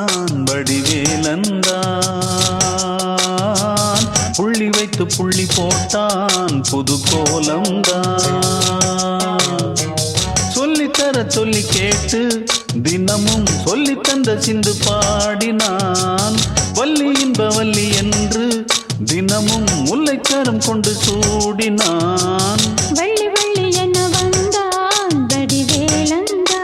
வந்தான் வடிவேலந்தான் புள்ளி வைத்து புள்ளி போட்டான் புது கோலம்தான் சொல்லித்தர சொல்லி கேட்டு தினமும் சொல்லி தந்த சிந்து பாடினான் வள்ளி இன்ப வள்ளி என்று தினமும் முல்லைக்கரம் கொண்டு சூடினான் வள்ளி வள்ளி என வந்தான் வடிவேலந்தான்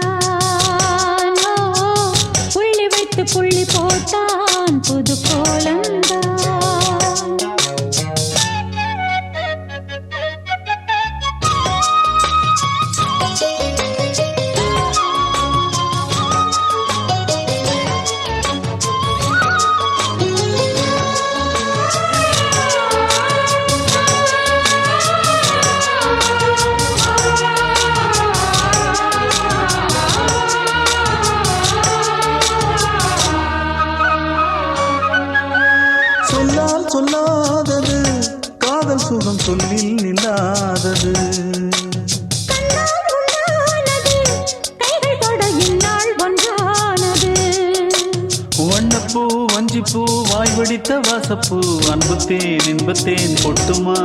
புள்ளி வைத்து புள்ளி போட்டான் புது கோலந்தான் சொல்லாதது காதல் சுகம் சொல்லில் இல்லாதது வண்ணப்பூ வஞ்சிப்பூ வாய் வடித்த வாசப்பூ அன்புத்தேன் இன்பத்தேன் பொட்டுமா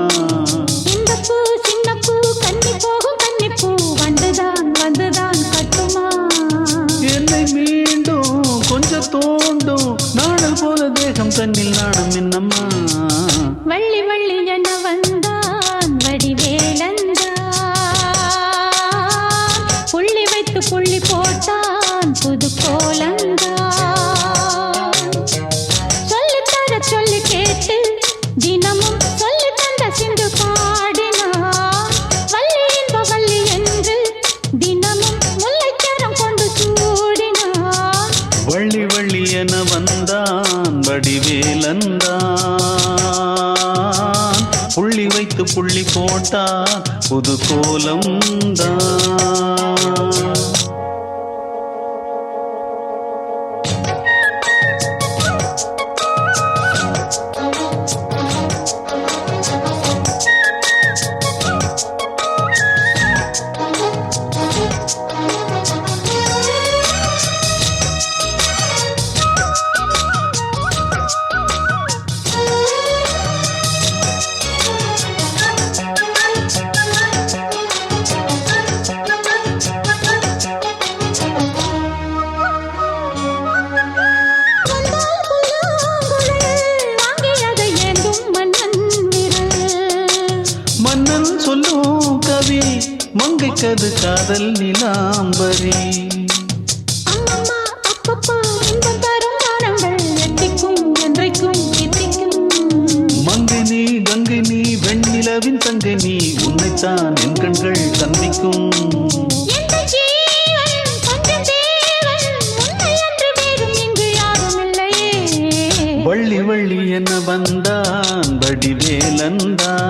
இந்த பூ சின்ன பூ கன்னி போகும் கன்னிப்பூ வந்துதான் வந்துதான் கட்டுமா என்னை மீண்டும் கொஞ்சம் தோண்டும் நாடல் போல தேகம் தன்னில் நாணம் என்னம்மா வள்ளி வள்ளி என வந்தான் வடிவேலந்தான் புள்ளி வைத்து புள்ளி போட்டான் புது கோலந்தான் சொல்லித்தர சொல்லி கேட்டு தினமும் சொல்லி தந்த சிந்து பாடினான் வள்ளி இன்ப வள்ளி என்று தினமும் முல்லைக்கரம் கொண்டு சூடினான் வள்ளி வள்ளி என வந்தான் வடிவேலந்தான் புள்ளி வைத்து புள்ளி போட்டான் புது கோலம்தான் மன்னன் சொல்லும் கவி மங்கைக்கது காதல் நிலாம்பரி அம்மம்மா அப்பப்பா இன்பம் தரும் வாரங்கள் எட்டிக்கும் என்றைக்கும் எட்டிக்கும் மங்கை நீ கங்கை நீ வெண்ணிலவின் தங்கை நீ உன்னைத்தான் என் கண்கள் சந்திக்கும் எந்த ஜீவன் கொஞ்சம் தேவன் உன்னை அன்று வேறும் இங்கு யாரும் இல்லையே வள்ளி வள்ளி என வந்தான் வடிவேலந்தான்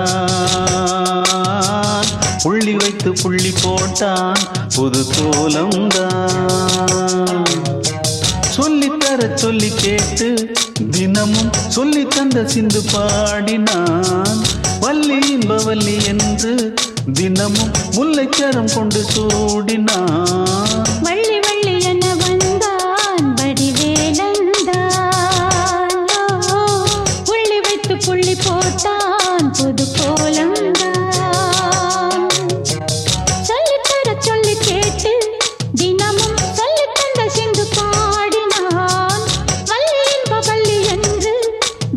புள்ளி வைத்து புள்ளி போட்டான் புது கோலம்தான் சொல்லித்தர சொல்லி கேட்டு தினமும் சொல்லி தந்த சிந்து பாடினான் வள்ளி இன்ப வள்ளி என்று தினமும் முல்லைக்கரம் கொண்டு சூடினான் வள்ளி வள்ளி என வந்தான் வடிவேலந்தான் புள்ளி வைத்து புள்ளி போட்டான் புது கோலம்தான் சொல்லித்தர சொல்லி கேட்டு தினமும் சொல்லி தந்த சிந்து பாடினான் வள்ளி இன்ப வள்ளி என்று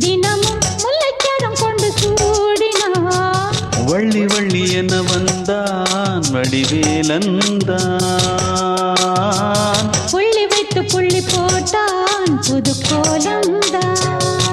தினமும் முல்லைக்கரம் கொண்டு சூடினான் வள்ளி வள்ளி என வந்தான் வடிவேலந்தான் புள்ளி வைத்து புள்ளி போட்டான் புது கோலம்தான்